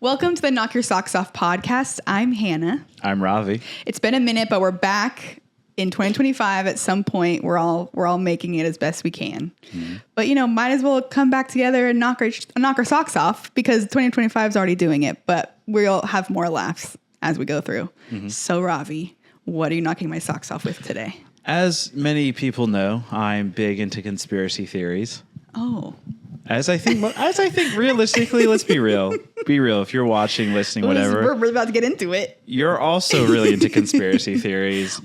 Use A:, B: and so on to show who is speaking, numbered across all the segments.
A: Welcome to the Knock Your Socks Off podcast. I'm Hannah.
B: I'm Ravi.
A: It's been a minute, but we're back in 2025 at some point. We're all making it as best we can. Mm-hmm. But, might as well come back together and knock our socks off because 2025 is already doing it. But we'll have more laughs as we go through. Mm-hmm. So, Ravi, what are you knocking my socks off with today?
B: As many people know, I'm big into conspiracy theories.
A: Oh.
B: As I think realistically, let's be real. Be real. If you're watching, listening, whatever.
A: We're really about to get into it.
B: You're also really into conspiracy theories.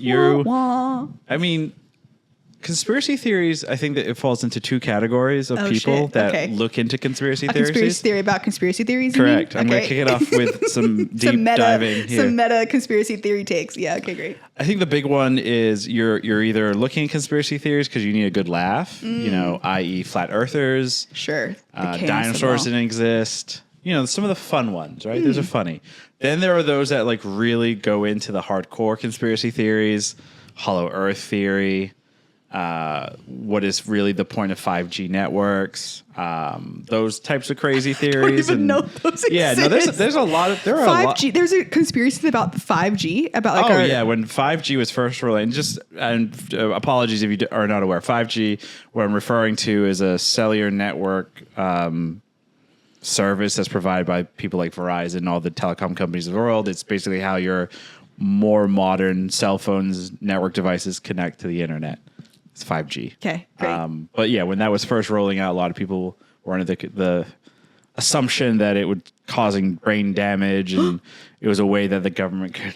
B: Conspiracy theories, I think that it falls into two categories of people that look into conspiracy theories.
A: Conspiracy theory about conspiracy theories,
B: Correct. I'm going to kick it off with some deep diving here.
A: Some meta conspiracy theory takes. Yeah, okay, great.
B: I think the big one is you're either looking at conspiracy theories because you need a good laugh, i.e. flat earthers.
A: Sure.
B: Dinosaurs didn't exist. Some of the fun ones, right? Those are funny. Then there are those that really go into the hardcore conspiracy theories, hollow earth theory. What is really the point of 5G networks? Those types of crazy theories.
A: I don't even know those exist.
B: Yeah, no, there's a lot of
A: 5G. There's a conspiracy about the 5G about
B: when 5G was first released. And apologies if you are not aware. 5G, what I'm referring to, is a cellular network service that's provided by people like Verizon and all the telecom companies of the world. It's basically how your more modern cell phones, network devices connect to the internet. It's 5G.
A: Okay, great.
B: But yeah, when that was first rolling out, a lot of people were under the assumption that it would causing brain damage, and it was a way that the government could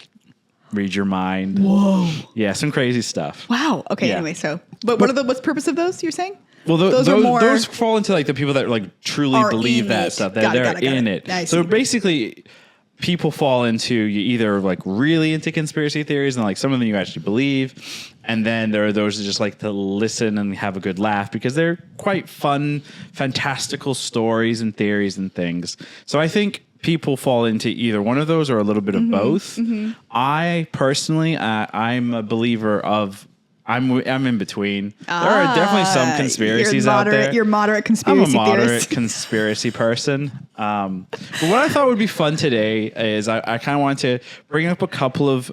B: read your mind.
A: Whoa.
B: Yeah, some crazy stuff.
A: Wow. Okay. Yeah. Anyway, but what's the purpose of those? You're saying?
B: Well, those fall into the people that truly believe that stuff. That they're in it. So basically, people fall into you either really into conspiracy theories and some of them you actually believe. And then there are those that just like to listen and have a good laugh because they're quite fun, fantastical stories and theories and things. So I think people fall into either one of those or a little bit of both. Mm-hmm. I personally, I'm a believer of, I'm in between. There are definitely some conspiracies out there.
A: You're moderate conspiracy theorist.
B: I'm a moderate conspiracy person. But what I thought would be fun today is I kind of wanted to bring up a couple of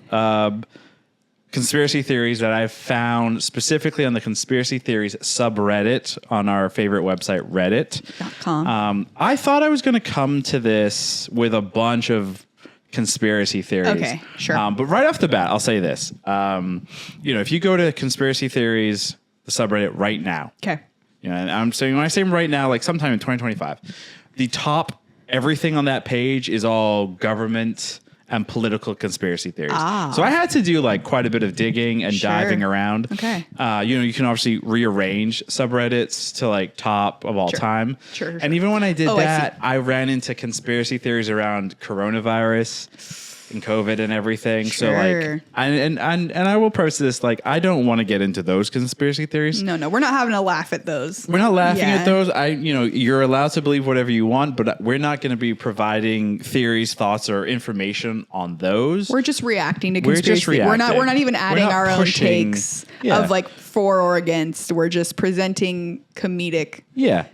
B: conspiracy theories that I've found specifically on the conspiracy theories subreddit on our favorite website, reddit.com. I thought I was going to come to this with a bunch of conspiracy theories.
A: Okay, sure.
B: But right off the bat, I'll say this. If you go to conspiracy theories, the subreddit right now.
A: Okay.
B: And I'm saying, when I say right now, sometime in 2025, the top everything on that page is all government and political conspiracy theories. So I had to do quite a bit of digging and diving around.
A: Okay.
B: You can obviously rearrange subreddits to top of all time.
A: Sure.
B: And even when I did that, I ran into conspiracy theories around coronavirus and COVID and everything.
A: Sure.
B: So and I will preface this, I don't want to get into those conspiracy theories.
A: No, we're not having a laugh at those.
B: We're not laughing at those. You're allowed to believe whatever you want, but we're not going to be providing theories, thoughts, or information on those.
A: We're just reacting to conspiracy. We're not even adding our own takes of for or against. We're just presenting comedic.
B: Yeah.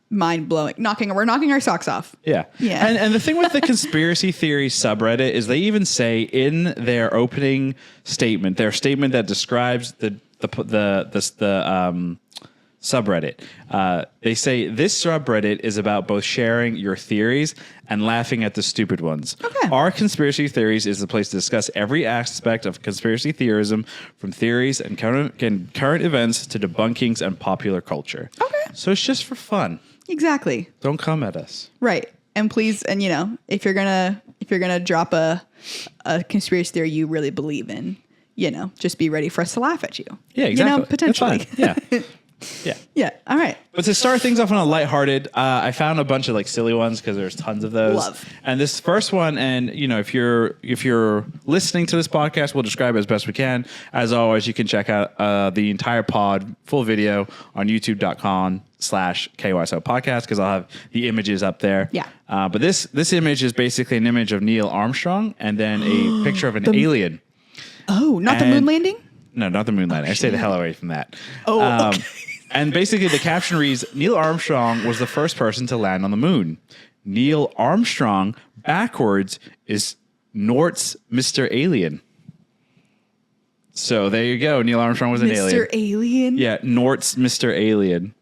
A: Mind blowing. We're knocking our socks off.
B: Yeah. And the thing with the conspiracy theory subreddit is they even say in their opening statement, their statement that describes the subreddit, they say this subreddit is about both sharing your theories and laughing at the stupid ones.
A: Okay.
B: Our conspiracy theories is the place to discuss every aspect of conspiracy theorism, from theories and current events to debunkings and popular culture.
A: Okay.
B: So it's just for fun.
A: Exactly.
B: Don't come at us.
A: Right. And please, and if you're gonna drop a conspiracy theory you really believe in, just be ready for us to laugh at you.
B: Yeah, exactly.
A: Potentially.
B: Yeah.
A: Yeah. All right.
B: But to start things off on a lighthearted, I found a bunch of silly ones because there's tons of those.
A: Love.
B: And this first one, and if you're listening to this podcast, we'll describe it as best we can. As always, you can check out the entire pod, full video on youtube.com/KYSO podcast because I'll have the images up there.
A: Yeah.
B: But this image is basically an image of Neil Armstrong and then a picture of an alien.
A: Oh, not the moon landing?
B: No, not the moon landing. I stay the hell away from that.
A: Okay.
B: And basically the caption reads, Neil Armstrong was the first person to land on the moon. Neil Armstrong backwards is Nort's Mr. Alien. So there you go. Neil Armstrong was an alien.
A: Mr. Alien?
B: Yeah, Nort's Mr. Alien.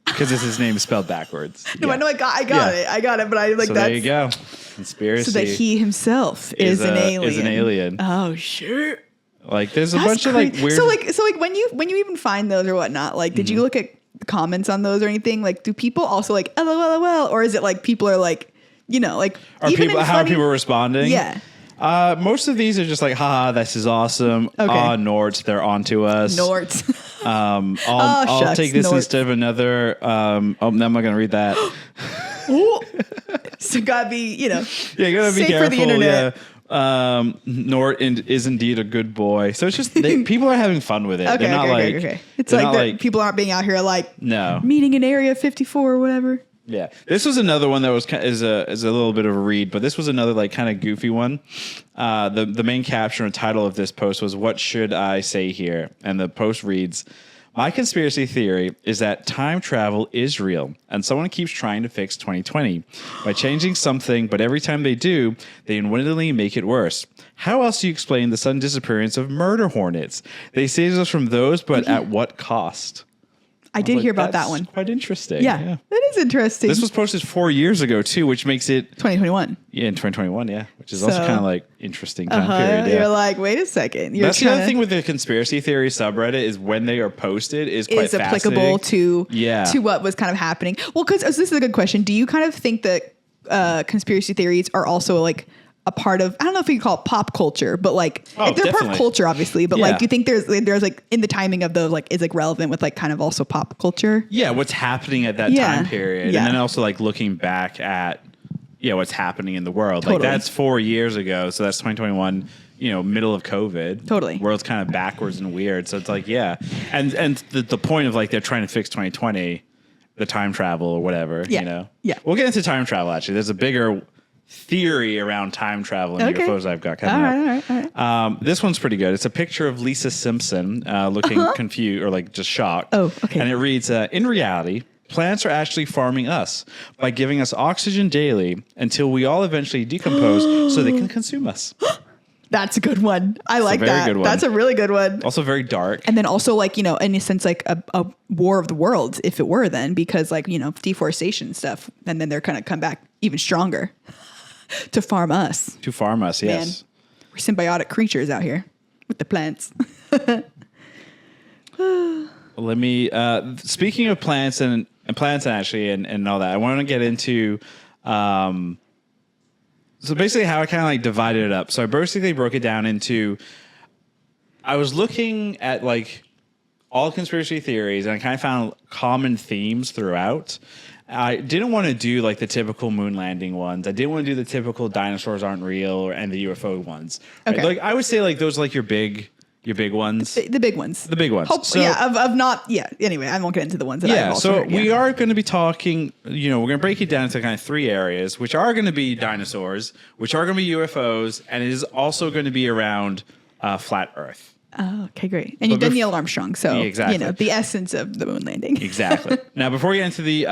B: Because his name is spelled backwards.
A: No, yeah. I know I got it, but I like that.
B: So there you go. Conspiracy.
A: So that he himself is an alien.
B: Is an alien.
A: Oh, sure.
B: Like there's a bunch of like weird.
A: So like when you even find those or whatnot, like did you look at the comments on those or anything? Like do people also like LOL, or is it like people are like, like
B: are
A: even
B: people how are people responding?
A: Yeah.
B: Most of these are just like, haha, this is awesome.
A: Okay.
B: Norts, they're onto us.
A: Norts.
B: I'll take this instead of another. No, I'm not going to read that.
A: So gotta be,
B: yeah, you gotta be careful. For the internet. Yeah. Nort is indeed a good boy. So it's just people are having fun with it.
A: Okay,
B: they're not
A: okay. It's like people aren't being out here like meeting in Area 54 or whatever.
B: Yeah, this was another one that was is a little bit of a read, but this was another like kind of goofy one. The main caption or title of this post was "What should I say here?" and the post reads, "My conspiracy theory is that time travel is real, and someone keeps trying to fix 2020 by changing something, but every time they do, they unwittingly make it worse. How else do you explain the sudden disappearance of murder hornets? They saved us from those, but at what cost?"
A: I did hear about that one.
B: Quite interesting.
A: Yeah, that is interesting.
B: This was posted 4 years ago too, which makes it
A: 2021.
B: Yeah, in 2021. Yeah, which is also kind of like interesting time period. Yeah.
A: You're like, wait a second.
B: That's the other thing with the conspiracy theory subreddit is when they are posted is quite
A: applicable to what was kind of happening. Well, because this is a good question. Do you kind of think that conspiracy theories are also like a part of, I don't know if you call it pop culture, but like they're definitely part of culture, obviously. But like, do you think there's like in the timing of those, like is like relevant with like kind of also pop culture?
B: Yeah, what's happening at that time period, and then also like looking back at what's happening in the world. Totally. Like that's 4 years ago, so that's 2021. Middle of COVID.
A: Totally,
B: world's kind of backwards and weird. So it's like and the point of like they're trying to fix 2020, the time travel or whatever.
A: Yeah,
B: we'll get into time travel. Actually, there's a bigger theory around time travel and UFOs I've got coming up. All right. This one's pretty good. It's a picture of Lisa Simpson looking confused or like just shocked.
A: Oh, okay.
B: And it reads, in reality, plants are actually farming us by giving us oxygen daily until we all eventually decompose so they can consume us.
A: That's a good one. I like that. Good one. That's a really good one.
B: Also very dark.
A: And then also like, in a sense, like a war of the worlds, if it were then, because like, deforestation stuff. And then they're going to come back even stronger. To farm us.
B: Yes. Man,
A: we're symbiotic creatures out here with the plants.
B: Let me, speaking of plants and plants actually and all that, I want to get into, so basically how I kind of like divided it up. So I basically broke it down into, I was looking at like all conspiracy theories and I kind of found common themes throughout. I didn't want to do like the typical moon landing ones. I didn't want to do the typical dinosaurs aren't real and the UFO ones. Right? Okay. Like I would say like those are like your big ones.
A: The big ones.
B: The big ones.
A: Anyway, I won't get into the ones that I've also heard.
B: We are going to be talking, we're going to break it down into kind of 3 areas, which are going to be dinosaurs, which are going to be UFOs, and it is also going to be around flat Earth.
A: Oh, okay, great. And you've done Neil Armstrong, so
B: exactly.
A: The essence of the moon landing.
B: Exactly. Now, before we get into the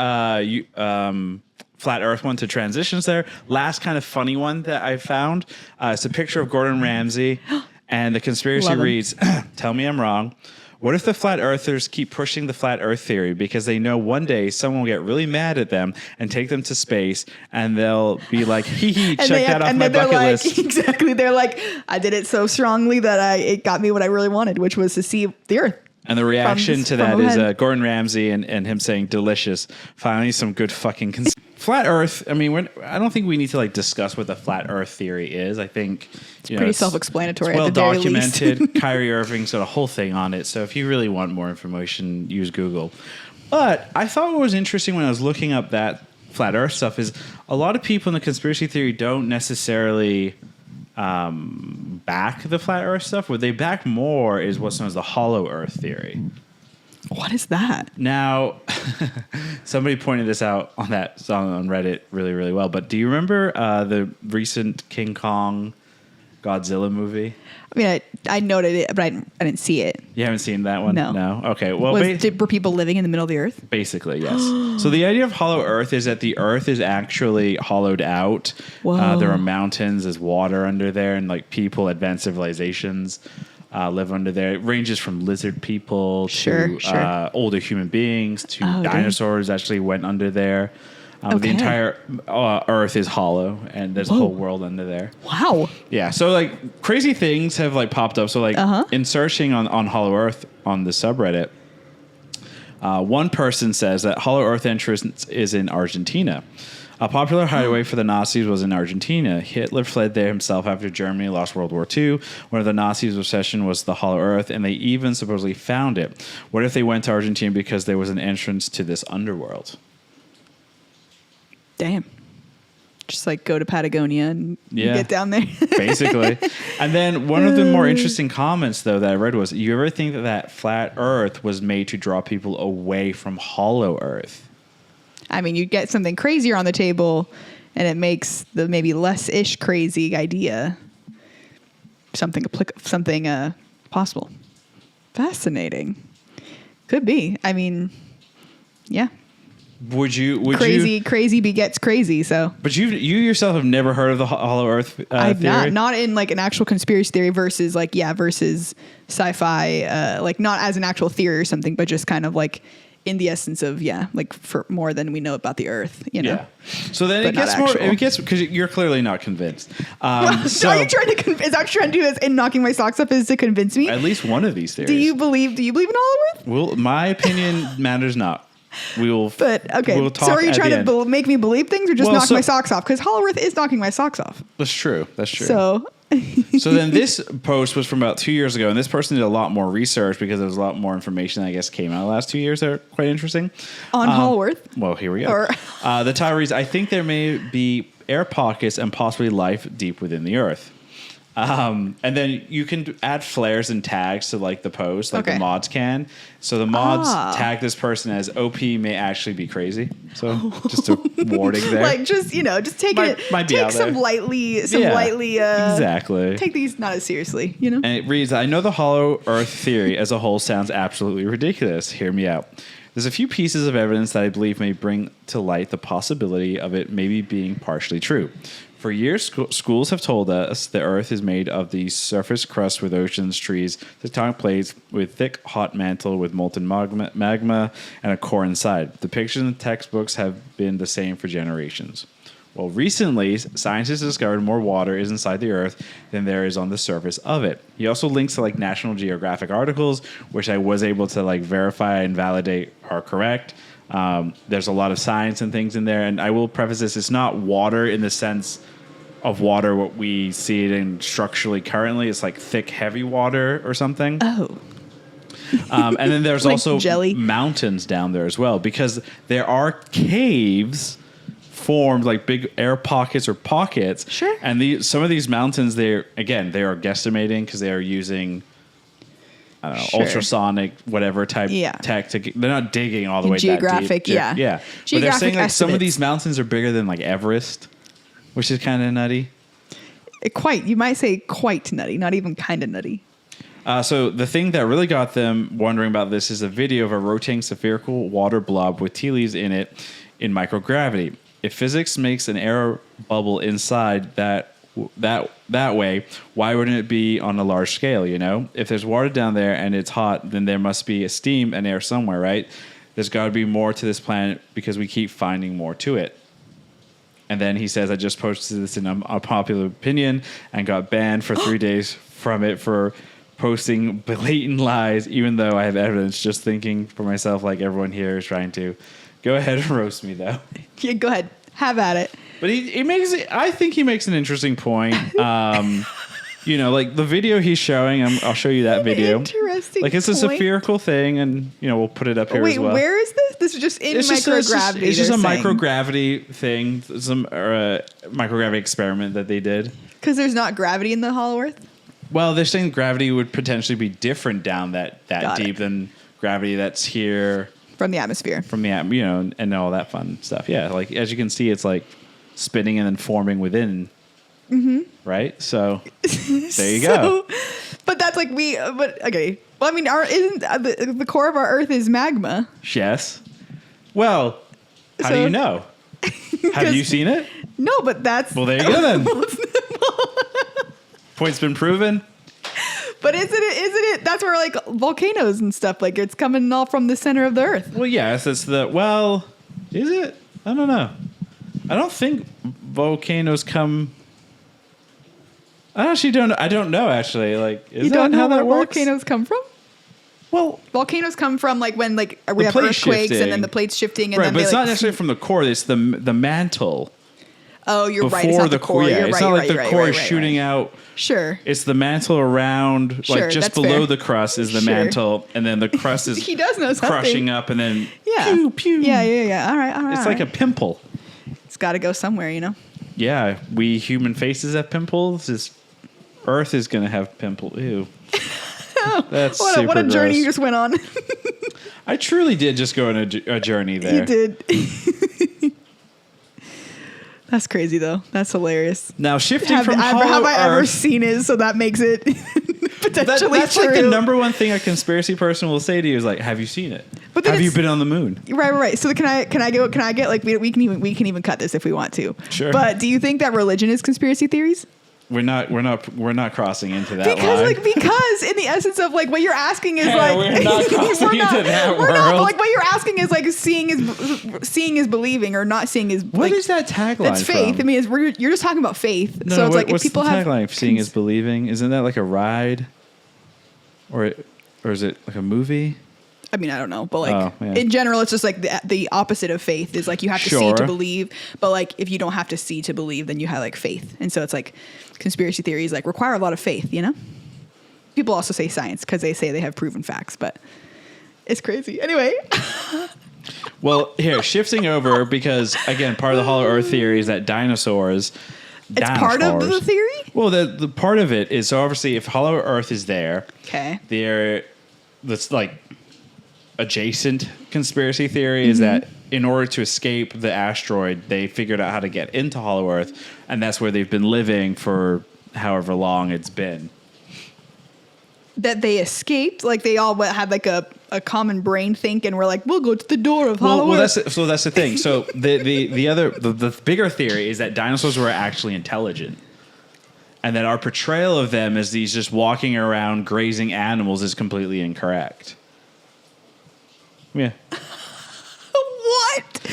B: flat Earth one to transitions there, last kind of funny one that I found, it's a picture of Gordon Ramsay, and the conspiracy reads, tell me I'm wrong. What if the flat earthers keep pushing the flat earth theory because they know one day someone will get really mad at them and take them to space and they'll be like, hee, check that off my bucket list.
A: Exactly. They're like, I did it so strongly that it got me what I really wanted, which was to see the earth.
B: And the reaction to that is Gordon Ramsay and him saying, delicious. Finally, some good fucking flat Earth. I mean, I don't think we need to like discuss what the flat Earth theory is. I think
A: it's pretty self-explanatory.
B: It's well documented. Kyrie Irving's got a whole thing on it. So if you really want more information, use Google. But I thought what was interesting when I was looking up that flat Earth stuff is a lot of people in the conspiracy theory don't necessarily back the flat Earth stuff. What they back more is what's known as the hollow Earth theory.
A: What is that?
B: Now, somebody pointed this out on that song on Reddit really, really well. But do you remember the recent King Kong Godzilla movie?
A: I mean, I noted it, but I didn't see it.
B: You haven't seen that one?
A: No.
B: Okay. Well,
A: were people living in the middle of the earth?
B: Basically, yes. So the idea of hollow earth is that the earth is actually hollowed out.
A: Whoa.
B: There are mountains, there's water under there, and like people, advanced civilizations live under there. It ranges from lizard people to older human beings to dinosaurs actually went under there. The entire earth is hollow, and there's a whole world under there.
A: Wow.
B: Yeah. So like crazy things have like popped up. So like in searching on hollow earth on the subreddit, one person says that hollow earth entrance is in Argentina. A popular hideaway for the Nazis was in Argentina. Hitler fled there himself after Germany lost World War II. One of the Nazis' obsession was the hollow earth, and they even supposedly found it. What if they went to Argentina because there was an entrance to this underworld?
A: Damn. Just like go to Patagonia and get down there.
B: Basically. And then one of the more interesting comments, though, that I read was, you ever think that flat earth was made to draw people away from hollow earth?
A: I mean, you get something crazier on the table and it makes the maybe less-ish crazy idea something possible. Fascinating. Could be. I mean, yeah. Crazy begets crazy. So,
B: but you yourself have never heard of the hollow Earth
A: I've
B: theory?
A: not in like an actual conspiracy theory versus sci-fi, like not as an actual theory or something, but just kind of like in the essence of like for more than we know about the Earth, you know. Yeah.
B: So then it gets more. It gets because you're clearly not convinced.
A: So are you trying to? Is that what you're trying to do? Is in knocking my socks off is to convince me?
B: At least one of these theories.
A: Do you believe in hollow Earth?
B: Well, my opinion matters not. We will.
A: But okay. We'll talk so are you trying to make me believe things or just knock my socks off? Because hollow Earth is knocking my socks off.
B: That's true.
A: So.
B: So then this post was from about 2 years ago, and this person did a lot more research because there was a lot more information that I guess came out the last 2 years that are quite interesting.
A: On hollow Earth?
B: Well, here we go. The title reads, I think there may be air pockets and possibly life deep within the Earth. And then you can add flares and tags to like the post, like the mods can. So the mods tag this person as OP may actually be crazy. So just a warning there.
A: Like just take some lightly
B: exactly.
A: Take these not as seriously, you know.
B: And it reads, I know the hollow Earth theory as a whole sounds absolutely ridiculous. Hear me out. There's a few pieces of evidence that I believe may bring to light the possibility of it maybe being partially true. For years, schools have told us the Earth is made of the surface crust with oceans, trees, tectonic plates, with thick, hot mantle with molten magma, and a core inside. The pictures in the textbooks have been the same for generations. Well, recently, scientists discovered more water is inside the Earth than there is on the surface of it. He also links to like National Geographic articles, which I was able to like verify and validate are correct. There's a lot of science and things in there, and I will preface this: it's not water in the sense of water what we see it in structurally currently. It's like thick, heavy water or something.
A: Oh.
B: And then there's
A: like
B: also
A: jelly.
B: Mountains down there as well, because there are caves formed like big air pockets or pockets.
A: Sure.
B: And some of these mountains, they are guesstimating because they are using ultrasonic, whatever type tech. They're not digging all the way
A: geographic,
B: that deep. Yeah. But they're saying like some of these mountains are bigger than like Everest, which is kind of nutty.
A: You might say quite nutty, not even kind of nutty.
B: So the thing that really got them wondering about this is a video of a rotating spherical water blob with tea leaves in it in microgravity. If physics makes an air bubble inside that way, why wouldn't it be on a large scale, you know? If there's water down there and it's hot, then there must be a steam and air somewhere, right? There's got to be more to this planet because we keep finding more to it. And then he says, I just posted this in a popular opinion and got banned for 3 days from it for posting blatant lies, even though I have evidence. Just thinking for myself, like everyone here is trying to. Go ahead and roast me, though.
A: Yeah, go ahead. Have at it.
B: But I think he makes an interesting point. Like the video he's showing, I'll show you that video.
A: Interesting.
B: Like it's a spherical thing, and we'll put it up here as well.
A: Wait, where is this? This is just in microgravity.
B: It's just a microgravity thing, some microgravity experiment that they did.
A: Because there's not gravity in the hollow Earth?
B: Well, they're saying gravity would potentially be different down that deep than gravity that's here.
A: From the atmosphere.
B: And all that fun stuff. Yeah, like as you can see, it's like spinning and then forming within Right? So there you go.
A: But that's like okay. Well, I mean, isn't the core of our Earth is magma?
B: Yes. Well, how do you know? Have you seen it?
A: No, but that's...
B: Well, there you go then. Point's been proven.
A: But isn't it? That's where like volcanoes and stuff, like it's coming all from the center of the Earth.
B: Well, yes, is it? I don't know. I don't think volcanoes come... I actually don't know. I don't know, actually. Like, is
A: you
B: that
A: don't know
B: how
A: where
B: that works?
A: Volcanoes come from?
B: Well,
A: volcanoes come from like when like we have earthquakes
B: shifting.
A: And then the plates shifting. And
B: right,
A: then
B: but it's not necessarily from the core. It's the mantle.
A: Oh, you're right. It's not the core.
B: Yeah,
A: you're
B: it's
A: right,
B: not like
A: right,
B: the core
A: right,
B: is shooting out.
A: Sure.
B: It's the mantle around, like just below the crust is the mantle, and then the crust is
A: he does know something.
B: Crushing up, and then
A: pew pew. Yeah. All right.
B: It's like a pimple.
A: It's got to go somewhere, you know.
B: Yeah, we human faces have pimples. Earth is going to have pimples. Ew. That's
A: what a journey you just went on.
B: I truly did just go on a journey there.
A: You did. That's crazy, though. That's hilarious.
B: Now, shifting from Hollow
A: have I ever
B: Earth,
A: seen it? So that makes it potentially
B: that's
A: true.
B: like the number one thing a conspiracy person will say to you is like, "Have you seen it?
A: But
B: have you been on the moon?"
A: Right. So can I get like we can even cut this if we want to.
B: Sure.
A: But do you think that religion is conspiracy theories?
B: We're not crossing into that
A: because in the essence of like what you're asking is
B: we're not crossing into that world.
A: Not, but like what you're asking is like seeing is believing, or not seeing is
B: what is that tagline?
A: That's faith.
B: From?
A: I mean, you're just talking about faith.
B: No,
A: so it's like
B: what's
A: if people
B: the
A: have
B: tagline? Seeing is believing. Isn't that like a ride, or is it like a movie?
A: I mean, I don't know, but like in general, it's just like the opposite of faith is like you have to see to believe, but like if you don't have to see to believe, then you have like faith, and so it's like conspiracy theories like require a lot of faith, you know. People also say science because they say they have proven facts, but it's crazy anyway.
B: Well, here shifting over because again, part of the Hollow Earth theory is that dinosaurs.
A: It's part of the theory.
B: Well, the part of it is so obviously if Hollow Earth is there, that's like. Adjacent conspiracy theory is that in order to escape the asteroid, they figured out how to get into Hollow Earth, and that's where they've been living for however long it's been.
A: That they escaped, like they all had like a common brain think, and we're like, we'll go to the door of Hollow Earth.
B: That's the thing. So the bigger theory is that dinosaurs were actually intelligent, and that our portrayal of them as these just walking around grazing animals is completely incorrect. Yeah.
A: What?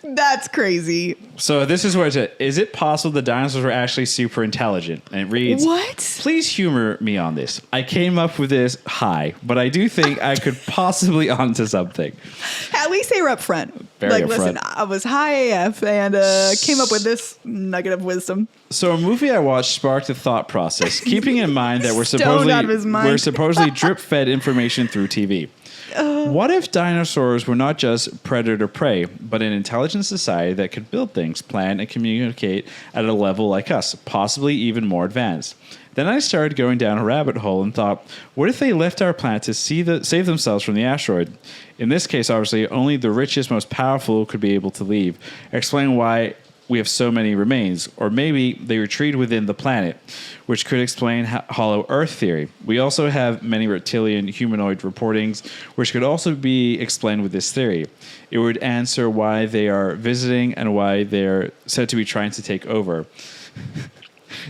A: That's crazy.
B: So this is where it's at. Is it possible the dinosaurs were actually super intelligent? And it reads,
A: what?
B: Please humor me on this. I came up with this high, but I do think I could possibly onto something.
A: At least they were up front.
B: Very
A: listen, I was high AF and came up with this nugget of wisdom.
B: So a movie I watched sparked a thought process, keeping in mind that we're supposedly drip-fed information through TV. What if dinosaurs were not just predator-prey, but an intelligent society that could build things, plan, and communicate at a level like us, possibly even more advanced? Then I started going down a rabbit hole and thought, what if they left our planet to save themselves from the asteroid? In this case, obviously, only the richest, most powerful could be able to leave. Explain why we have so many remains, or maybe they retreat within the planet, which could explain Hollow Earth theory. We also have many reptilian humanoid reportings, which could also be explained with this theory. It would answer why they are visiting and why they're said to be trying to take over.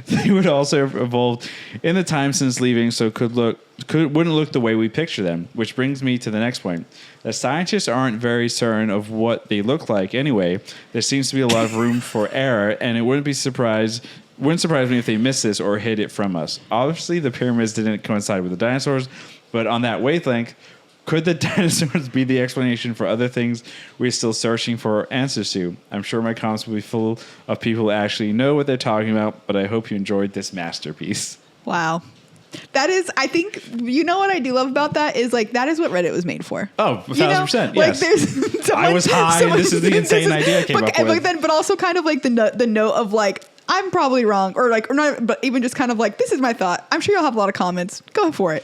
B: They would also have evolved in the time since leaving, so wouldn't look the way we picture them. Which brings me to the next point. The scientists aren't very certain of what they look like anyway. There seems to be a lot of room for error, and it wouldn't surprise me if they missed this or hid it from us. Obviously, the pyramids didn't coincide with the dinosaurs, but on that wavelength, could the dinosaurs be the explanation for other things we're still searching for answers to? I'm sure my comments will be full of people who actually know what they're talking about, but I hope you enjoyed this masterpiece.
A: Wow. That is, I think, you know what I do love about that is like, that is what Reddit was made for.
B: Oh, 1,000%. Yes.
A: Like
B: I was high, and this is the insane idea I came up with.
A: But also kind of like the note of like, I'm probably wrong, or not, but even just kind of like, this is my thought. I'm sure you'll have a lot of comments. Go for it.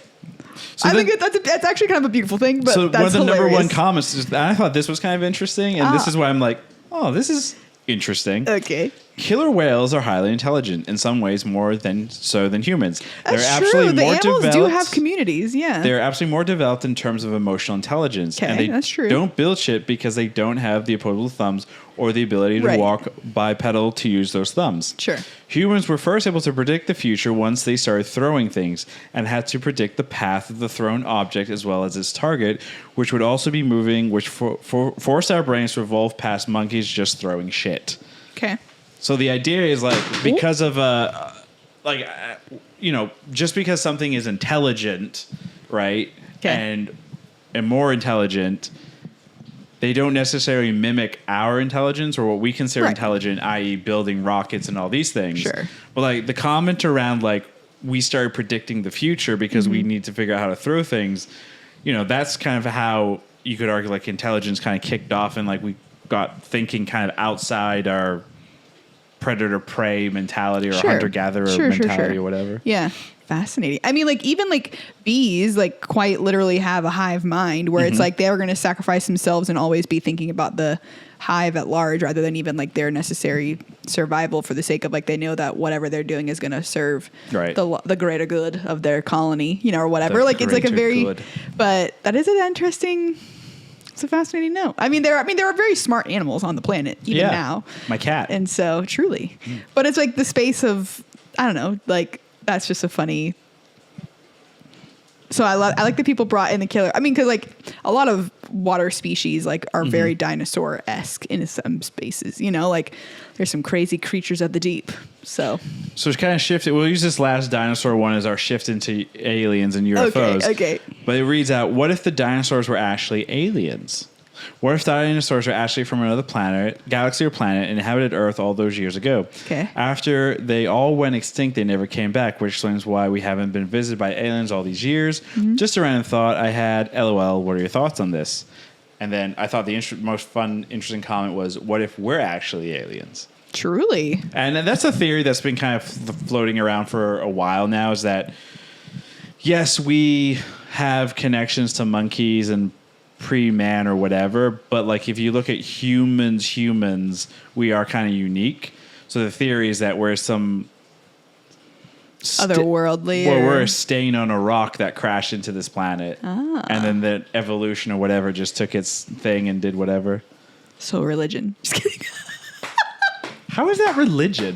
A: So I think that's actually kind of a beautiful thing. But
B: so
A: that's
B: one of the
A: hilarious.
B: number one comments is, I thought this was kind of interesting, and this is why I'm like, oh, this is interesting.
A: Okay.
B: Killer whales are highly intelligent, in some ways more than humans.
A: That's
B: they're
A: true.
B: absolutely
A: The
B: more
A: animals
B: developed.
A: do have communities, yeah.
B: They're absolutely more developed in terms of emotional intelligence.
A: Okay,
B: and they
A: that's true.
B: don't build shit because they don't have the opposable thumbs or the ability to walk bipedal to use those thumbs.
A: Sure.
B: Humans were first able to predict the future once they started throwing things and had to predict the path of the thrown object as well as its target, which would also be moving, which forced our brains to evolve past monkeys just throwing shit.
A: Okay.
B: So the idea is like because of just because something is intelligent, right, and more intelligent, they don't necessarily mimic our intelligence or what we consider intelligent, i.e., building rockets and all these things.
A: Sure.
B: But like the comment around like we started predicting the future because we need to figure out how to throw things, that's kind of how you could argue like intelligence kind of kicked off and like we got thinking kind of outside our predator-prey mentality or hunter-gatherer mentality or whatever.
A: Yeah. Fascinating. I mean, like, even like bees, like, quite literally have a hive mind where it's like they are going to sacrifice themselves and always be thinking about the hive at large rather than even like their necessary survival for the sake of like they know that whatever they're doing is going to serve the greater good of their colony, or whatever. Like, it's like a very good. But that is an interesting. It's a fascinating note. I mean, there are very smart animals on the planet even now.
B: My cat.
A: And so truly, but it's like the space of, I don't know, like that's just a funny. So I like that people brought in the killer. I mean, because like a lot of water species like are very dinosaur-esque in some spaces, like there's some crazy creatures of the deep. So
B: it's kind of shifted. We'll use this last dinosaur one as our shift into aliens and UFOs.
A: Okay.
B: But it reads out, what if the dinosaurs were actually aliens? What if dinosaurs are actually from another planet, galaxy or planet, and inhabited Earth all those years ago?
A: Okay.
B: After they all went extinct, they never came back, which explains why we haven't been visited by aliens all these years. Just a random thought I had. LOL, what are your thoughts on this? And then I thought the most fun, interesting comment was, what if we're actually aliens?
A: Truly.
B: And that's a theory that's been kind of floating around for a while now, is that, yes, we have connections to monkeys and pre-man or whatever, but like if you look at humans, we are kind of unique. So the theory is that we're some
A: otherworldly,
B: we're a stain on a rock that crashed into this planet, and then the evolution or whatever just took its thing and did whatever.
A: So religion. Just kidding.
B: How is that religion?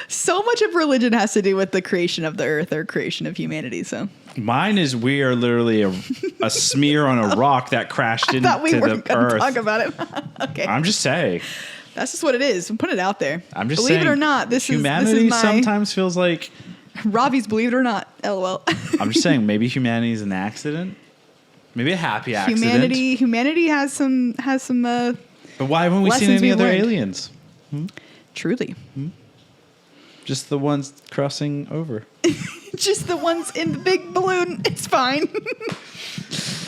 A: So much of religion has to do with the creation of the earth or creation of humanity. So
B: mine is we are literally a smear on a rock that crashed into the earth.
A: Talk about it. Okay,
B: I'm just saying.
A: That's just what it is. Put it out there.
B: I'm just
A: believe
B: saying.
A: Believe it or not, this
B: humanity
A: is my,
B: sometimes feels like
A: Ravi's. Believe it or not, LOL.
B: I'm just saying. Maybe humanity is an accident. Maybe a happy accident.
A: Humanity has some.
B: But why haven't we seen any other aliens?
A: Truly.
B: Just the ones crossing over.
A: Just the ones in the big balloon. It's fine.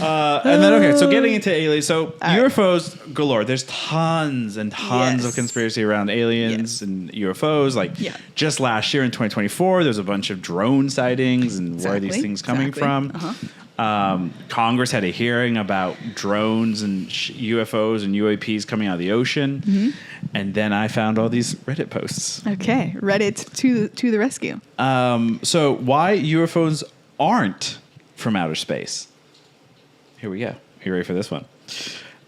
B: And then, so getting into aliens. So UFOs galore. There's tons and tons of conspiracy around aliens and UFOs. Like just last year in 2024, there's a bunch of drone sightings and where are these things coming from. Congress had a hearing about drones and UFOs and UAPs coming out of the ocean. And then I found all these Reddit posts.
A: Okay. Reddit to the rescue.
B: So why UFOs aren't from outer space? Here we go. You ready for this one?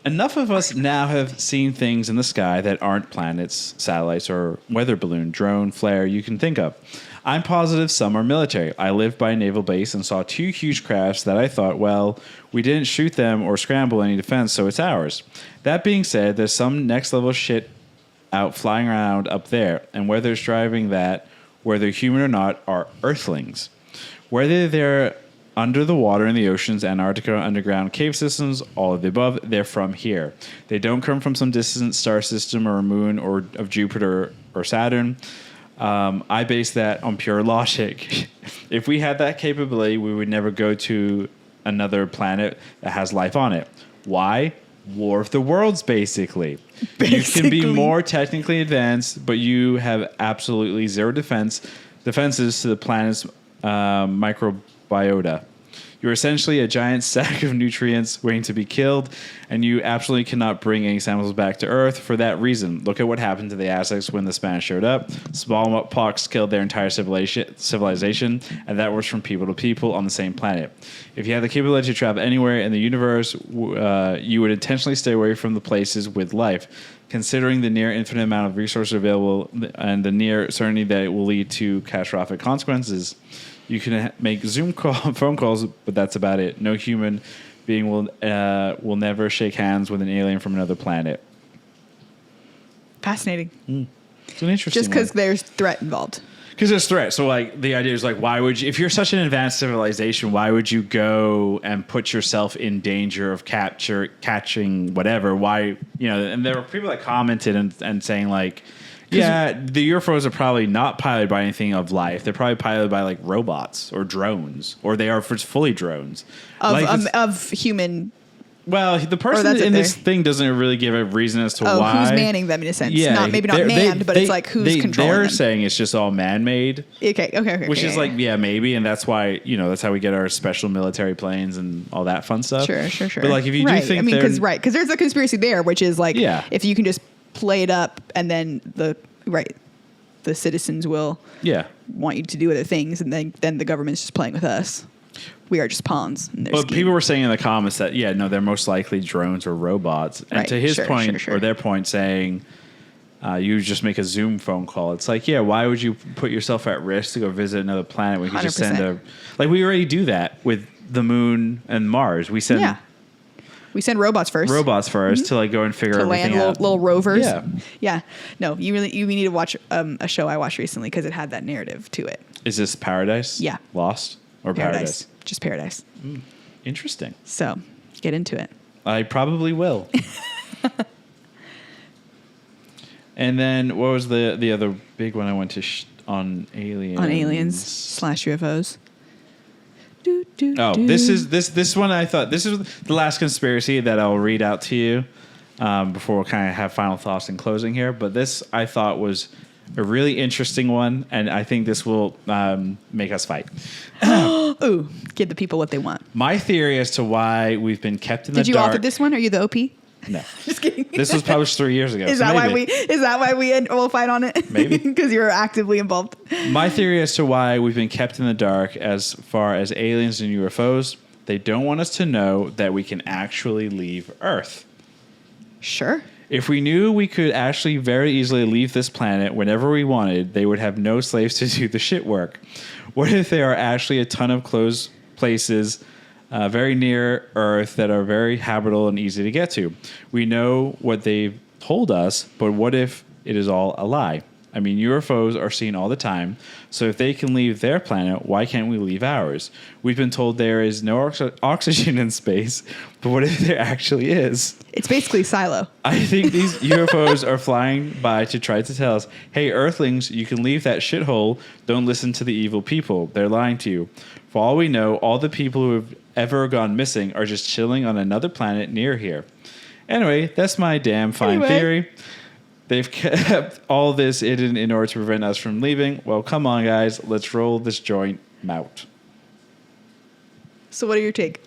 B: Enough of us now have seen things in the sky that aren't planets, satellites, or weather balloon, drone, flare you can think of. I'm positive some are military. I lived by a naval base and saw 2 huge crafts that I thought, well, we didn't shoot them or scramble any defense, so it's ours. That being said, there's some next level shit out flying around up there, and whether it's driving that, whether human or not, are earthlings. Whether they're under the water in the oceans, Antarctica, underground cave systems, all of the above, they're from here. They don't come from some distant star system or a moon or of Jupiter or Saturn. I base that on pure logic. If we had that capability, we would never go to another planet that has life on it. Why? War of the Worlds, basically. You can be more technically advanced, but you have absolutely zero defenses to the planet's microbiota. You're essentially a giant sack of nutrients waiting to be killed, and you absolutely cannot bring any samples back to Earth for that reason. Look at what happened to the Aztecs when the Spanish showed up. Smallpox killed their entire civilization, and that was from people to people on the same planet. If you had the capability to travel anywhere in the universe, you would intentionally stay away from the places with life. Considering the near infinite amount of resources available and the near certainty that it will lead to catastrophic consequences, you can make phone calls, but that's about it. No human being will never shake hands with an alien from another planet.
A: Fascinating.
B: It's an interesting.
A: Just because there's threat involved.
B: Because there's threat. So, like, the idea is, like, why would you, if you're such an advanced civilization, why would you go and put yourself in danger of catching whatever? Why, and there were people that commented and saying, like, yeah, the UFOs are probably not piloted by anything of life. They're probably piloted by, like, robots or drones, or they are fully drones.
A: Of human.
B: Well, the person in this thing doesn't really give a reason as to why.
A: Who's manning them in a sense? Yeah, maybe not manned, but it's like who's controlling them.
B: They're saying it's just all man-made.
A: Okay.
B: Which is like, yeah, maybe, and that's why, that's how we get our special military planes and all that fun stuff.
A: Sure.
B: But like, if you do think
A: because there's a conspiracy there, which is like, if you can just play it up and then the citizens will want you to do other things, and then the government's just playing with us. We are just pawns.
B: But people were saying in the comments that, they're most likely drones or robots. And to his point, or their point, saying you just make a Zoom phone call. It's like, why would you put yourself at risk to go visit another planet when you could just send we already do that with the moon and Mars. We send
A: robots first.
B: To like go and figure everything out.
A: Little rovers. Yeah. No, you need to watch a show I watched recently because it had that narrative to it.
B: Is this Paradise?
A: Yeah.
B: Lost or Paradise?
A: Just Paradise.
B: Interesting.
A: So get into it.
B: I probably will. And then what was the other big one I went to on aliens?
A: On aliens / UFOs.
B: This one I thought this is the last conspiracy that I'll read out to you before we'll kind of have final thoughts in closing here. But this I thought was a really interesting one, and I think this will make us fight.
A: Ooh, give the people what they want.
B: My theory as to why we've been kept in the dark.
A: Did you author this one? Are you the OP?
B: No.
A: Just kidding.
B: This was published 3 years ago.
A: Is that why we will fight on it?
B: Maybe.
A: Because you're actively involved.
B: My theory as to why we've been kept in the dark as far as aliens and UFOs, they don't want us to know that we can actually leave Earth.
A: Sure.
B: If we knew we could actually very easily leave this planet whenever we wanted, they would have no slaves to do the shit work. What if there are actually a ton of closed places very near Earth that are very habitable and easy to get to? We know what they've told us, but what if it is all a lie? I mean, UFOs are seen all the time, so if they can leave their planet, why can't we leave ours? We've been told there is no oxygen in space, but what if there actually is?
A: It's basically Silo.
B: I think these UFOs are flying by to try to tell us, hey, Earthlings, you can leave that shithole. Don't listen to the evil people. They're lying to you. For all we know, all the people who have ever gone missing are just chilling on another planet near here. Anyway, that's my damn fine theory. They've kept all this hidden in order to prevent us from leaving. Well, come on, guys. Let's roll this joint out.
A: So what are your take?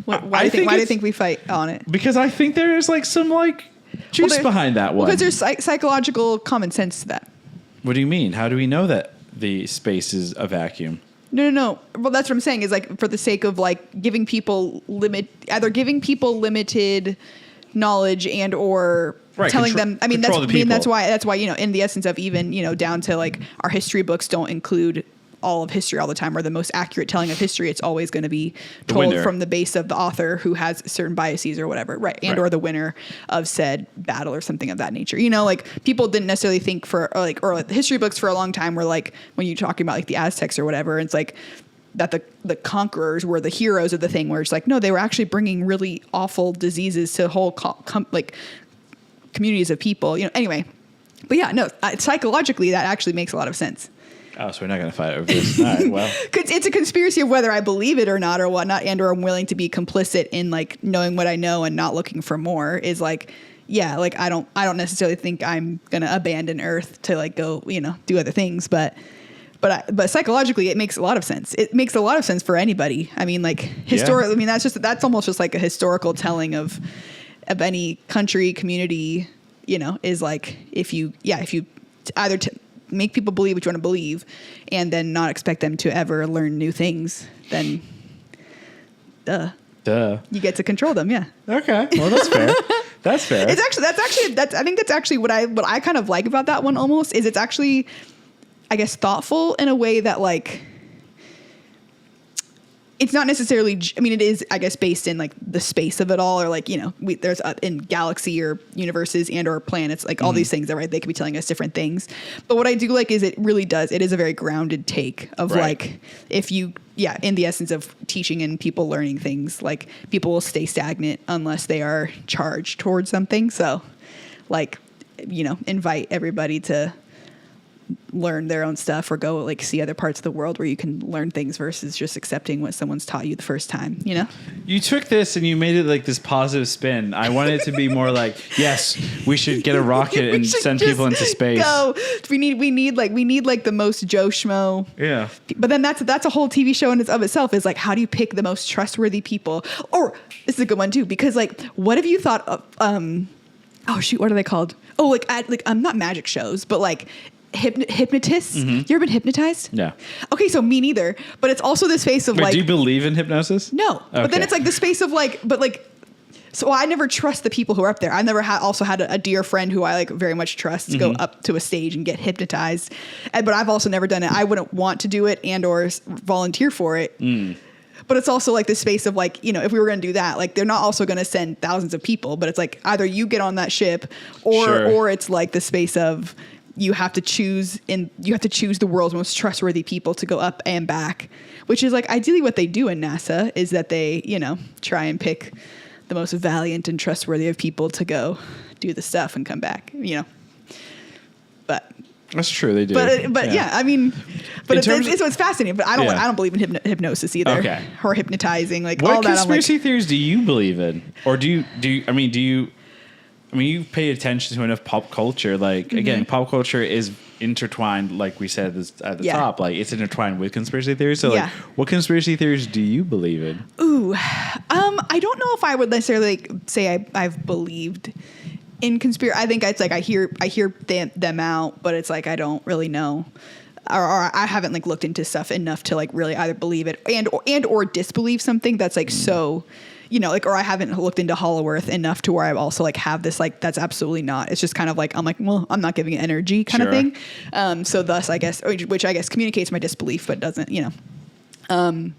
A: Why do you think we fight on it?
B: Because I think there is like some like juice behind that one.
A: Because there's psychological common sense to that.
B: What do you mean? How do we know that the space is a vacuum?
A: No. Well, that's what I'm saying is like for the sake of like giving people limited knowledge and or telling them. I mean, that's why in the essence of even down to like our history books don't include all of history all the time or the most accurate telling of history. It's always going to be told from the base of the author who has certain biases or whatever, right? And or the winner of said battle or something of that nature. Like people didn't necessarily think or the history books for a long time were like when you're talking about like the Aztecs or whatever, it's like that the conquerors were the heroes of the thing, where it's like, no, they were actually bringing really awful diseases to whole communities of people, anyway. But yeah, no, psychologically that actually makes a lot of sense.
B: Oh, so we're not going to fight over this. All right, well.
A: It's a conspiracy of whether I believe it or not or whatnot, and or I'm willing to be complicit in like knowing what I know and not looking for more is like, yeah, like I don't necessarily think I'm going to abandon Earth to like go, do other things, but but psychologically, it makes a lot of sense. It makes a lot of sense for anybody. I mean, like historically, I mean, that's almost just like a historical telling of any country, community, you know, is like, if you either make people believe what you want to believe and then not expect them to ever learn new things, then you get to control them. Yeah.
B: Okay. Well, that's fair. That's fair.
A: I think that's actually what I kind of like about that one almost is it's actually, I guess, thoughtful in a way that like, it's not necessarily, I mean, it is, I guess, based in like the space of it all, or like, you know, there's in galaxy or universes and or planets, like all these things that, right, they could be telling us different things. But what I do like is it is a very grounded take of like, if you, in the essence of teaching and people learning things, like people will stay stagnant unless they are charged towards something. So like, you know, invite everybody to learn their own stuff or go like see other parts of the world where you can learn things versus just accepting what someone's taught you the first time, you know?
B: You took this and you made it like this positive spin. I wanted it to be more like, yes, we should get a rocket and send people into space. Go.
A: We need like the most Joe Schmo.
B: Yeah.
A: But then that's a whole TV show in of itself is like, how do you pick the most trustworthy people? Or this is a good one too, because like, what have you thought of, oh shoot, what are they called? Oh, like not magic shows, but like, hypnotists. You ever been hypnotized?
B: Yeah.
A: Okay, so me neither. But it's also the space of like.
B: Do you believe in hypnosis?
A: No. Okay. But then it's like the space of like, but like, so I never trust the people who are up there. I never also had a dear friend who I like very much trust to go up to a stage and get hypnotized. But I've also never done it. I wouldn't want to do it and or volunteer for it. But it's also like the space of like, you know, if we were going to do that, like they're not also going to send thousands of people, but it's like either you get on that ship or it's like the space of, you have to choose the world's most trustworthy people to go up and back, which is like ideally what they do in NASA is that they, you know, try and pick the most valiant and trustworthy of people to go do the stuff and come back, you know, but
B: that's true. They do.
A: But yeah, I mean, but it's fascinating, but I don't believe in hypnosis either.
B: Okay.
A: Or hypnotizing, like
B: what
A: all that.
B: What conspiracy theories do you believe in? Or do you pay attention to enough pop culture. Like, again, pop culture is intertwined, like we said at the top. Like, it's intertwined with conspiracy theories. So, like, what conspiracy theories do you believe in?
A: Ooh. I don't know if I would necessarily say I've believed in conspiracy. I think it's like I hear them out, but it's like I don't really know. Or I haven't, like, looked into stuff enough to, like, really either believe it and or disbelieve something that's, like, so... You know, like, or I haven't looked into Hollow Earth enough to where I also like have this, like, that's absolutely not. It's just kind of like, I'm like, well, I'm not giving it energy kind of thing. So thus, I guess, which I guess communicates my disbelief, but doesn't, you know.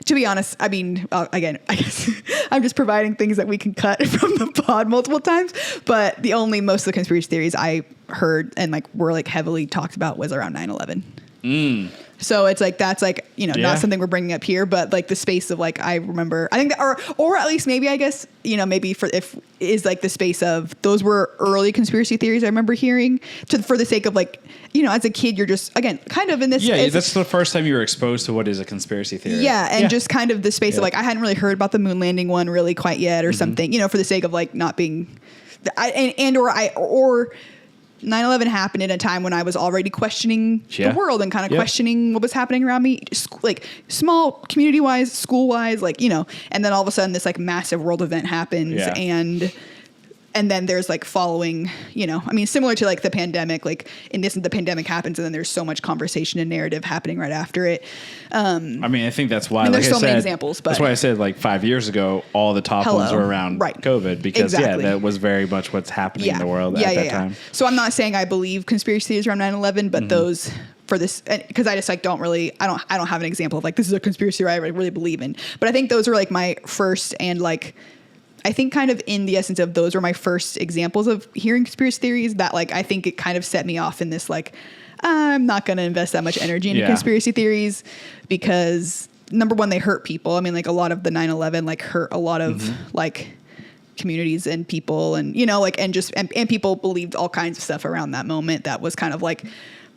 A: To be honest, I mean, again, I guess I'm just providing things that we can cut from the pod multiple times. But most of the conspiracy theories I heard and like were like heavily talked about was around 9/11. So it's like, that's like, you know, not something we're bringing up here, but like the space of like, I remember, I think that, or at least maybe, I guess, you know, maybe is like the space of those were early conspiracy theories I remember hearing for the sake of like, you know, as a kid, you're just, again, kind of in this.
B: Yeah. That's the first time you were exposed to what is a conspiracy theory.
A: Yeah. And just kind of the space of like, I hadn't really heard about the moon landing one really quite yet or something, you know, for the sake of like not being, or 9/11 happened at a time when I was already questioning the world and kind of questioning what was happening around me, like small community wise, school wise, like, you know, and then all of a sudden this like massive world event happens and then there's like following, you know, I mean, similar to like the pandemic, like in this, the pandemic happens and then there's so much conversation and narrative happening right after it. I
B: mean, I think that's why,
A: there's so many examples, but
B: that's why I said like 5 years ago, all the top ones were around COVID because that was very much what's happening in the world at that time.
A: So I'm not saying I believe conspiracy theories around 9/11, but those for this, because I just like don't have an example of like, this is a conspiracy theory I really believe in, but I think those are like my first and like, I think kind of in the essence of those were my first examples of hearing conspiracy theories that like, I think it kind of set me off in this, like, I'm not going to invest that much energy into conspiracy theories because number one, they hurt people. I mean, like a lot of the 9/11 like hurt a lot of like communities and people and, you know, like, and people believed all kinds of stuff around that moment. That was kind of like,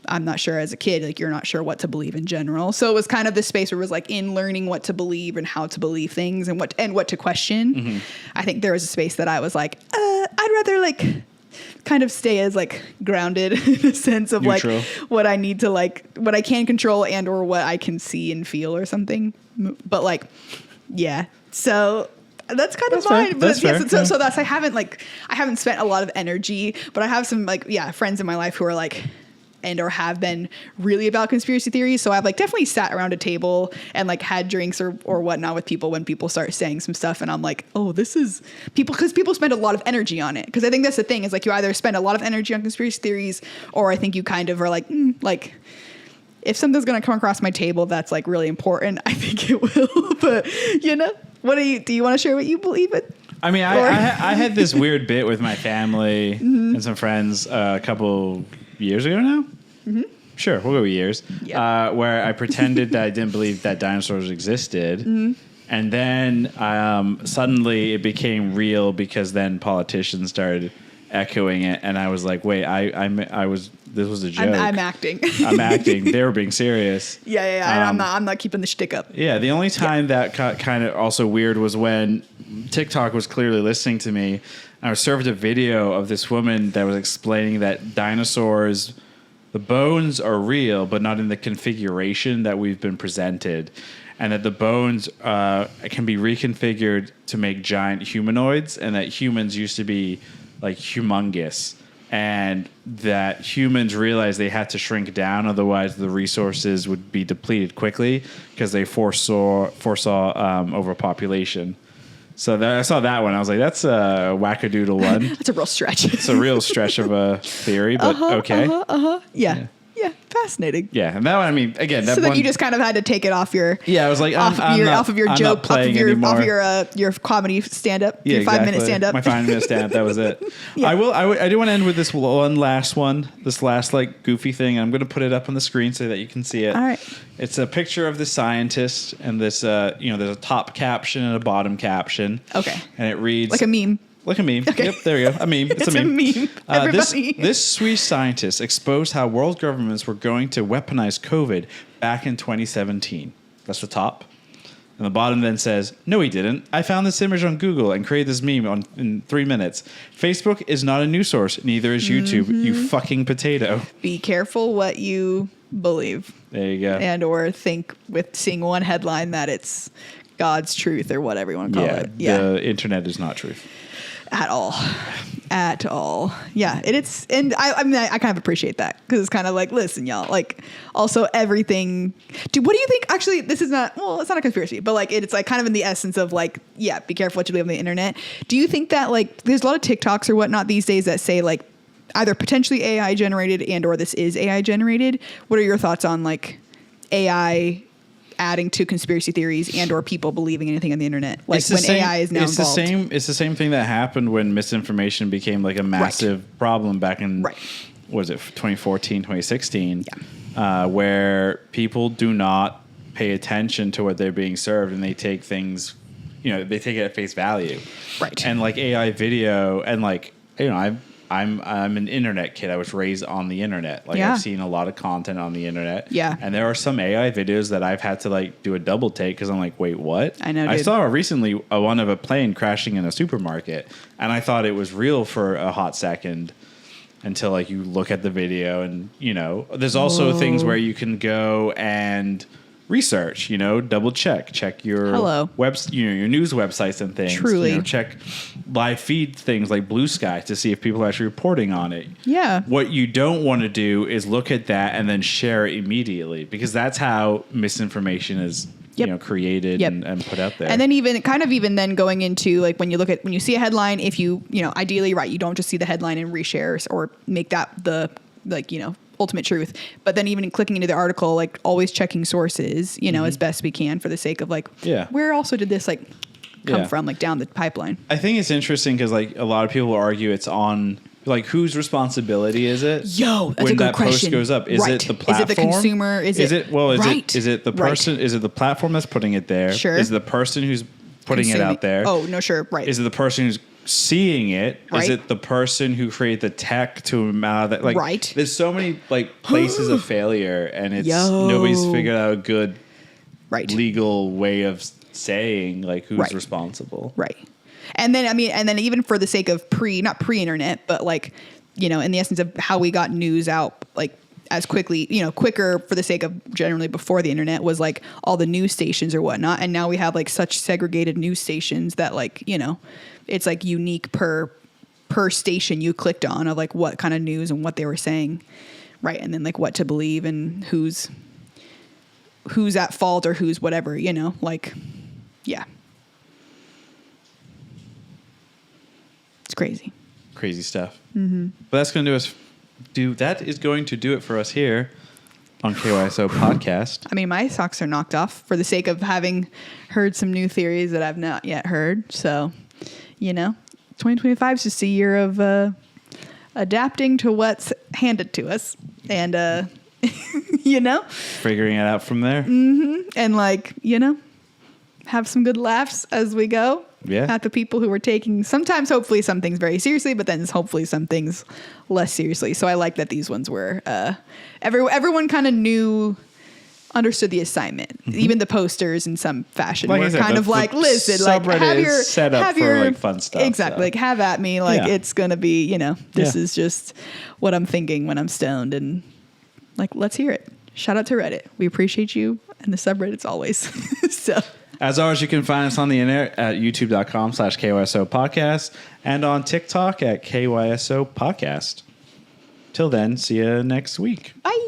A: I'm not sure as a kid, like you're not sure what to believe in general. So it was kind of this space where it was like in learning what to believe and how to believe things and what to question. I think there was a space that I was like, I'd rather like kind of stay as like grounded in the sense of neutral. Like what I need to like, what I can control and or what I can see and feel or something. But like, yeah. So that's kind of mine. But so that's I haven't spent a lot of energy, but I have some like friends in my life who are like and or have been really about conspiracy theories. So I've like definitely sat around a table and like had drinks or whatnot with people when people start saying some stuff. And I'm like, oh, this is because people spend a lot of energy on it. Cause I think that's the thing is like you either spend a lot of energy on conspiracy theories or I think you kind of are like, like if something's going to come across my table, that's like really important. I think it will, but you know, do you want to share what you believe in?
B: I mean, I had this weird bit with my family and some friends a couple years ago now. Mm-hmm. Sure, we'll go with years. Yep. Where I pretended that I didn't believe that dinosaurs existed. Mm-hmm. And then suddenly it became real because then politicians started echoing it. And I was like, wait, this was a joke.
A: I'm acting.
B: I'm acting. They were being serious.
A: Yeah. I'm not keeping the shtick up.
B: Yeah. The only time that got kind of also weird was when TikTok was clearly listening to me. I was served a video of this woman that was explaining that dinosaurs, the bones are real, but not in the configuration that we've been presented. And that the bones can be reconfigured to make giant humanoids, and that humans used to be like humongous. And that humans realized they had to shrink down, otherwise the resources would be depleted quickly because they foresaw overpopulation. So I saw that one. I was like, that's a wackadoodle one.
A: That's a real stretch.
B: It's a real stretch of a theory, but okay.
A: Yeah. Fascinating.
B: Yeah. And that one, I mean, again, that
A: so then
B: one,
A: you just kind of had to take it off your.
B: Yeah, I was like,
A: off of your joke, off of your comedy stand up, your 5-minute stand up.
B: My 5-minute stand up. That was it. Yeah. I do want to end with this last one, this last like goofy thing. I'm going to put it up on the screen so that you can see it.
A: All right.
B: It's a picture of the scientist and this, there's a top caption and a bottom caption.
A: Okay.
B: And it reads
A: like a meme.
B: Like a meme. Okay. Yep, there you go. A meme. It's a meme.
A: Everybody.
B: This Swiss scientist exposed how world governments were going to weaponize COVID back in 2017. That's the top. And the bottom then says, no, he didn't. I found this image on Google and created this meme in 3 minutes. Facebook is not a news source. Neither is YouTube. You fucking potato.
A: Be careful what you believe.
B: There you go.
A: And or think with seeing one headline that it's God's truth or whatever you want to call it.
B: Yeah. The internet is not truth.
A: At all. Yeah. And I mean, I kind of appreciate that because it's kind of like, listen, y'all, like also everything. Dude, what do you think? Actually, this is not, well, it's not a conspiracy, but like, it's like kind of in the essence of like, yeah, be careful what you believe on the internet. Do you think that like, there's a lot of TikToks or whatnot these days that say like either potentially AI generated and or this is AI generated? What are your thoughts on like AI adding to conspiracy theories and or people believing anything on the internet, like when AI is now involved?
B: It's the same thing that happened when misinformation became like a massive problem back in what was it 2014 2016 where people do not pay attention to what they're being served and they take things, they take it at face value, and like AI video and like I'm an internet kid. I was raised on the internet. Like I've seen a lot of content on the internet.
A: Yeah.
B: And there are some AI videos that I've had to like do a double take because I'm like, wait, what?
A: I know.
B: I saw recently one of a plane crashing in a supermarket, and I thought it was real for a hot second until like you look at the video, and there's also things where you can go and research, double check your your news websites and things.
A: Truly.
B: Check live feed things like Blue Sky to see if people are actually reporting on it.
A: Yeah.
B: What you don't want to do is look at that and then share it immediately, because that's how misinformation is created and put out there.
A: And then even then going into like when you see a headline, if you ideally you don't just see the headline and reshare or make that the ultimate truth, but then even clicking into the article, like always checking sources, as best we can for the sake of like, where also did this like come from, like down the pipeline? I
B: think it's interesting because like a lot of people argue it's on like whose responsibility is it?
A: Yo, that's
B: when
A: a good
B: that
A: question.
B: Post goes up, is it the platform?
A: Is it the consumer? Is it
B: the person? Is it the platform that's putting it there?
A: Sure.
B: Is it the person who's putting it out there?
A: Oh no, sure, right.
B: Is it the person who's seeing it? Right. Is it the person who created the tech to amount that? Like,
A: right.
B: There's so many like places of failure, and it's nobody's figured out a good legal way of saying like who's responsible.
A: Right. And then even for the sake of not pre-internet, but like, you know, in the essence of how we got news out, like as quickly, you know, quicker for the sake of generally before the internet was like all the news stations or whatnot. And now we have like such segregated news stations that like, you know, it's like unique per station you clicked on of like what kind of news and what they were saying. Right. And then like what to believe and who's at fault or who's whatever, you know, like, yeah. It's crazy.
B: Crazy stuff. Mm-hmm. But that's going to that is going to do it for us here on KYSO Podcast.
A: I mean, my socks are knocked off for the sake of having heard some new theories that I've not yet heard. So, you know, 2025 is just a year of adapting to what's handed to us and, you know,
B: figuring it out from there.
A: Mm-hmm. And like, you know, have some good laughs as we go.
B: Yeah.
A: At the people who were taking sometimes, hopefully, some things very seriously, but then hopefully some things less seriously. So I like that these ones were everyone kind of understood the assignment. Mm-hmm. Even the posters in some fashion were kind of like, listen, like have your
B: set up for like fun stuff.
A: Exactly. So. Like have at me. Like it's gonna be, you know, this is just what I'm thinking when I'm stoned, and like let's hear it. Shout out to Reddit. We appreciate you and the subreddits always. So.
B: As always, you can find us on the internet at youtube.com/KYSO podcast and on TikTok at KYSO podcast. Till then, see you next week.
A: Bye.